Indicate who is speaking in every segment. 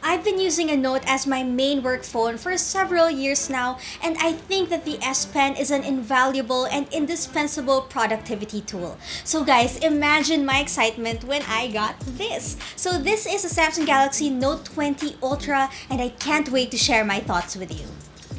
Speaker 1: I've been using a Note as my main work phone for several years now, and I think that the S Pen is an invaluable and indispensable productivity tool. So guys, imagine my excitement when I got this. So this is a Samsung Galaxy Note 20 Ultra, and I can't wait to share my thoughts with you.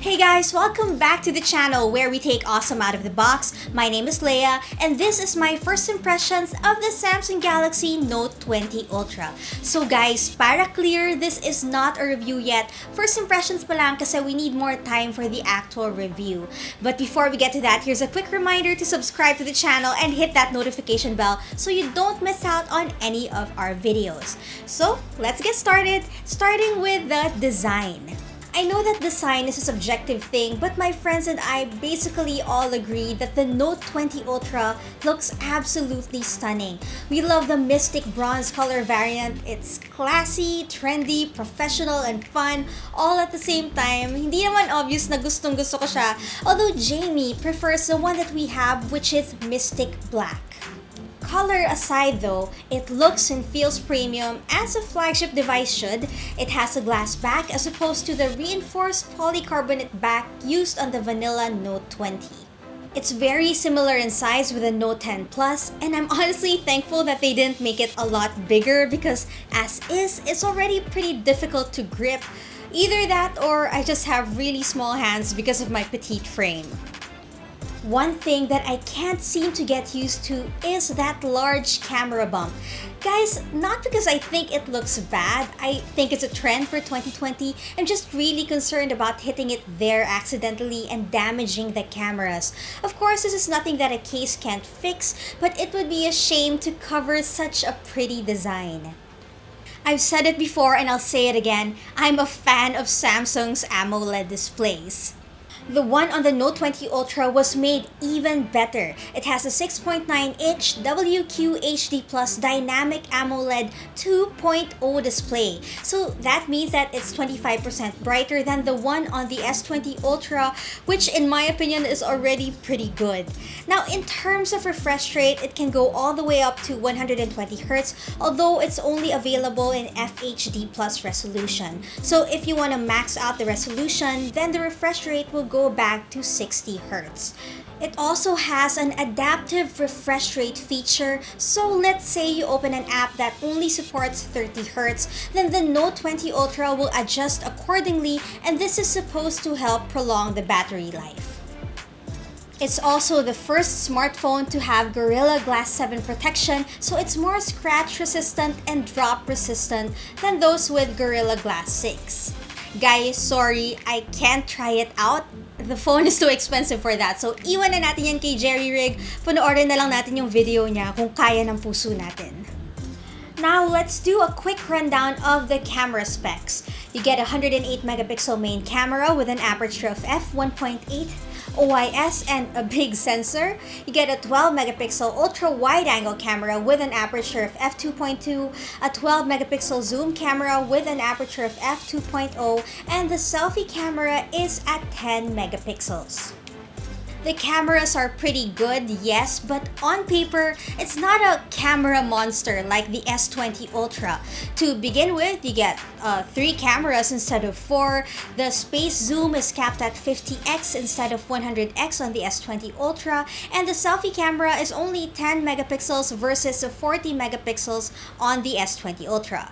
Speaker 1: Hey guys, welcome back to the channel where we take awesome out of the box. My name is Leia, and this is my first impressions of the Samsung Galaxy Note 20 Ultra. So guys, para clear, this is not a review yet. First impressions pa lang kasi we need more time for the actual review. But before we get to that, here's a quick reminder to subscribe to the channel and hit that notification bell so you don't miss out on any of our videos. So let's get started, starting with the design. I know that design is a subjective thing, but my friends and I basically all agree that the Note 20 Ultra looks absolutely stunning. We love the mystic bronze color variant. It's classy, trendy, professional, and fun all at the same time. Hindi naman obvious na gustong-gusto ko siya, although Jamie prefers the one that we have, which is mystic black. Color aside though, it looks and feels premium as a flagship device should. It has a glass back as opposed to the reinforced polycarbonate back used on the vanilla Note 20. It's very similar in size with the Note 10 Plus, and I'm honestly thankful that they didn't make it a lot bigger because as is, it's already pretty difficult to grip. Either that or I just have really small hands because of my petite frame. One thing that I can't seem to get used to is that large camera bump. Guys, not because I think it looks bad, I think it's a trend for 2020. I'm just really concerned about hitting it there accidentally and damaging the cameras. Of course, this is nothing that a case can't fix, but it would be a shame to cover such a pretty design. I've said it before and I'll say it again, I'm a fan of Samsung's AMOLED displays. The one on the Note 20 Ultra was made even better. It has a 6.9-inch WQHD Plus Dynamic AMOLED 2.0 display. So that means that it's 25% brighter than the one on the S20 Ultra, which in my opinion is already pretty good. Now in terms of refresh rate, it can go all the way up to 120Hz, although it's only available in FHD Plus resolution. So if you want to max out the resolution, then the refresh rate will go back to 60Hz. It also has an adaptive refresh rate feature, so let's say you open an app that only supports 30Hz, then the Note 20 Ultra will adjust accordingly, and this is supposed to help prolong the battery life. It's also the first smartphone to have Gorilla Glass 7 protection, so it's more scratch resistant and drop resistant than those with Gorilla Glass 6. Guys, sorry, I can't try it out. The phone is too expensive for that. So, iwan na natin yan kay Jerry Rig. Panoorin na lang natin yung video niya kung kaya ng puso natin. Now, let's do a quick rundown of the camera specs. You get a 108 megapixel main camera with an aperture of f1.8 OIS and a big sensor. You get a 12 megapixel ultra wide angle camera with an aperture of f2.2, a 12 megapixel zoom camera with an aperture of f2.0, and the selfie camera is at 10 megapixels. The cameras are pretty good, yes, but on paper, it's not a camera monster like the S20 Ultra. To begin with, you get 3 cameras instead of 4. The space zoom is capped at 50x instead of 100x on the S20 Ultra, and the selfie camera is only 10 megapixels versus 40 megapixels on the S20 Ultra.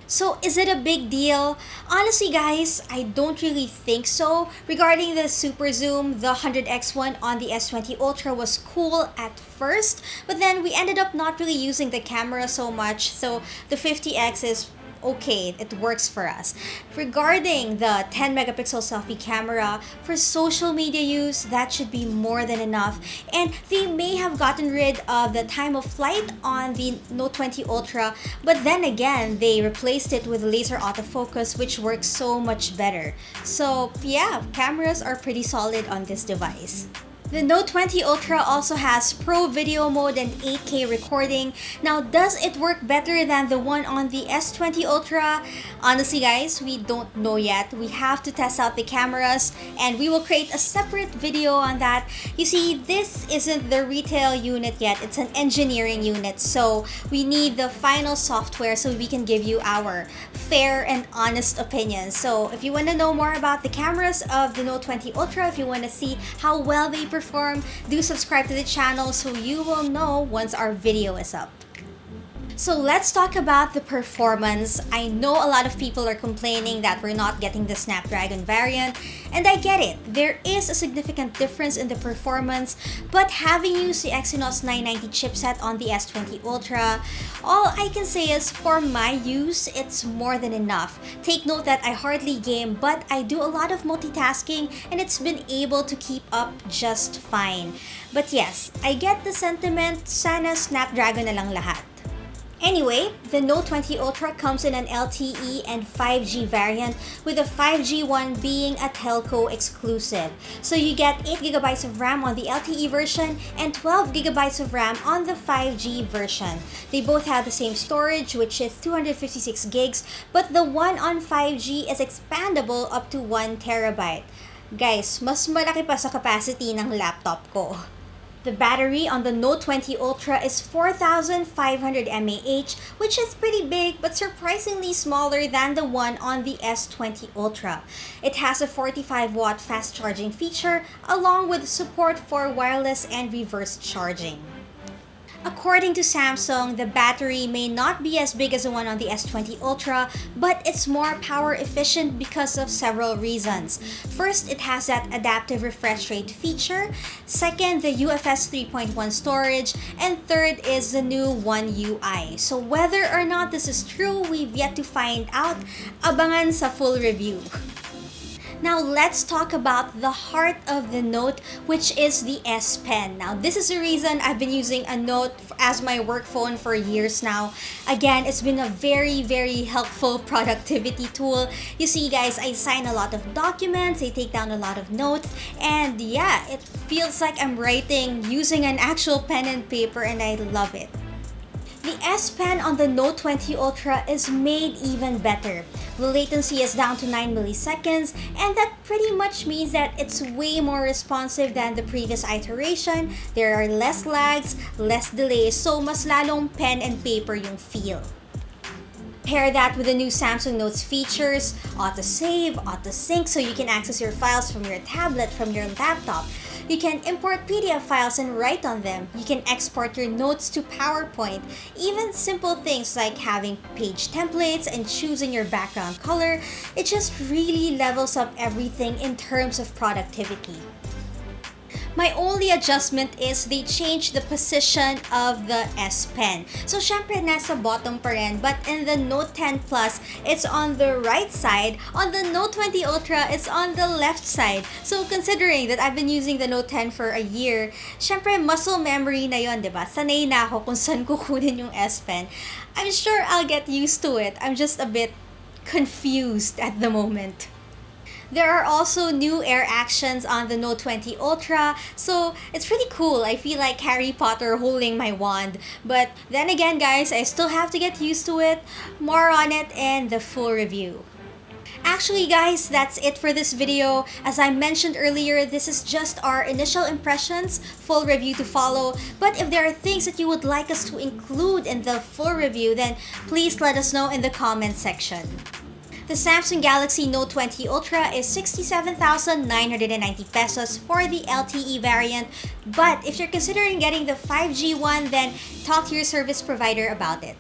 Speaker 1: So is it a big deal? Honestly guys, I don't really think so. Regarding the super zoom, the 100x one on the S20 Ultra was cool at first, but then we ended up not really using the camera so much, so the 50x is okay, it works for us. Regarding the 10 megapixel selfie camera, for social media use, that should be more than enough. And they may have gotten rid of the time of flight on the Note 20 Ultra, but then again, they replaced it with laser autofocus, which works so much better. So yeah, cameras are pretty solid on this device. The Note 20 Ultra also has Pro Video Mode and 8K recording. Now, does it work better than the one on the S20 Ultra? Honestly guys, we don't know yet. We have to test out the cameras and we will create a separate video on that. You see, this isn't the retail unit yet. It's an engineering unit. So we need the final software so we can give you our fair and honest opinion. So if you want to know more about the cameras of the Note 20 Ultra, if you want to see how well they perform, do subscribe to the channel so you will know once our video is up. So let's talk about the performance. I know a lot of people are complaining that we're not getting the Snapdragon variant, and I get it. There is a significant difference in the performance, but having used the Exynos 990 chipset on the S20 Ultra, all I can say is for my use, it's more than enough. Take note that I hardly game, but I do a lot of multitasking and it's been able to keep up just fine. But yes, I get the sentiment, sana Snapdragon na lang lahat. Anyway, the Note 20 Ultra comes in an LTE and 5G variant, with the 5G one being a telco exclusive. So you get 8GB of RAM on the LTE version and 12GB of RAM on the 5G version. They both have the same storage, which is 256 gigs, but the one on 5G is expandable up to 1TB. Guys, mas malaki pa sa capacity ng laptop ko. The battery on the Note 20 Ultra is 4,500 mAh, which is pretty big but surprisingly smaller than the one on the S20 Ultra. It has a 45-watt fast charging feature along with support for wireless and reverse charging. According to Samsung, the battery may not be as big as the one on the S20 Ultra, but it's more power efficient because of several reasons. First, it has that adaptive refresh rate feature. Second, the UFS 3.1 storage. And third is the new One UI. So whether or not this is true, we've yet to find out. Abangan sa full review. Now let's talk about the heart of the Note, which is the S Pen. Now this is the reason I've been using a Note as my work phone for years now. Again, it's been a very helpful productivity tool. You see guys, I sign a lot of documents, I take down a lot of notes, and yeah, it feels like I'm writing using an actual pen and paper, and I love it. The S Pen on the Note 20 Ultra is made even better. The latency is down to 9 milliseconds, and that pretty much means that it's way more responsive than the previous iteration. There are less lags, less delays, so mas lalong pen and paper yung feel. Pair that with the new Samsung Note's features, auto-save, auto-sync, so you can access your files from your tablet, from your laptop. You can import PDF files and write on them. You can export your notes to PowerPoint. Even simple things like having page templates and choosing your background color, it just really levels up everything in terms of productivity. My only adjustment is they changed the position of the S Pen. So syempre nasa bottom pa rin, but in the Note 10 Plus, it's on the right side. On the Note 20 Ultra, it's on the left side. So considering that I've been using the Note 10 for a year, syempre muscle memory na yon, diba? Sanay na ako kung saan kukunin yung S Pen. I'm sure I'll get used to it. I'm just a bit confused at the moment. There are also new air actions on the Note 20 Ultra, so it's pretty cool. I feel like Harry Potter holding my wand. But then again guys, I still have to get used to it. More on it in the full review. Actually guys, that's it for this video. As I mentioned earlier, this is just our initial impressions, full review to follow. But if there are things that you would like us to include in the full review, then please let us know in the comment section. The Samsung Galaxy Note 20 Ultra is 67,990 pesos for the LTE variant. But if you're considering getting the 5G one, then talk to your service provider about it.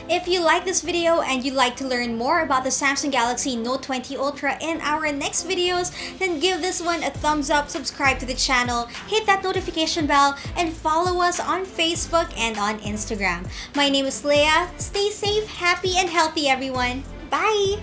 Speaker 1: If you like this video and you'd like to learn more about the Samsung Galaxy Note 20 Ultra in our next videos, then give this one a thumbs up, subscribe to the channel, hit that notification bell, and follow us on Facebook and on Instagram. My name is Leia. Stay safe, happy, and healthy, everyone. Bye!